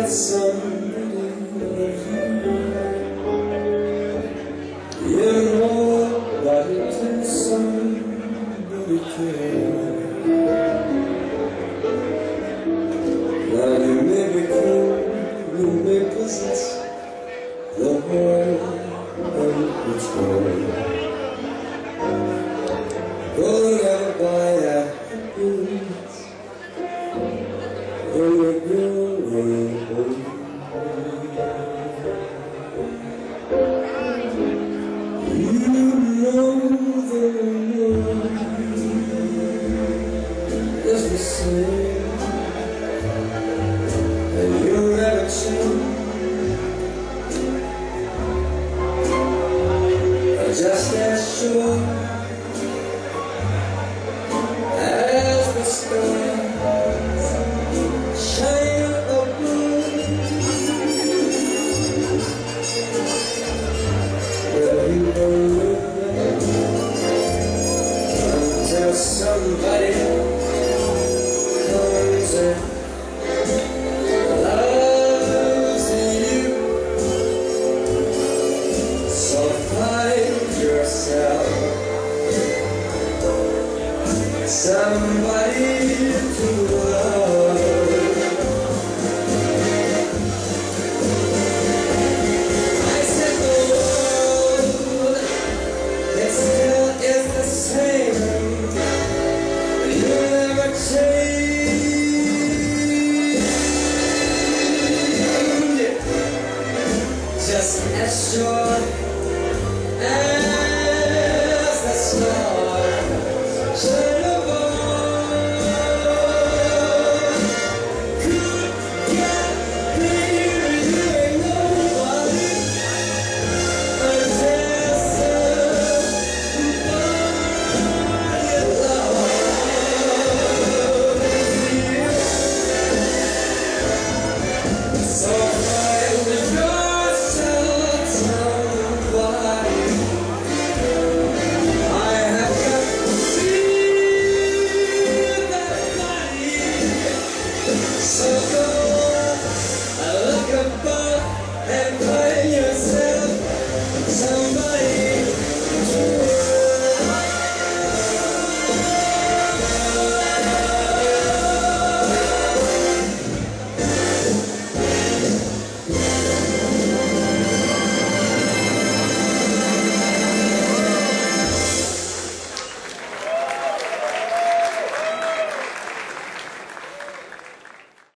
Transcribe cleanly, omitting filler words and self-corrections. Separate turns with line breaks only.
that somebody loves you. You know that it takes somebody care. Now you may be cool, you may possess the whole of its world. Go never buy a happiness when you're growing old. You know the world is the same, and you'll never change. Just as sure as the stars shine above, will you believe until somebody comes and loves you? So find yourself somebody to love. I said the world, it's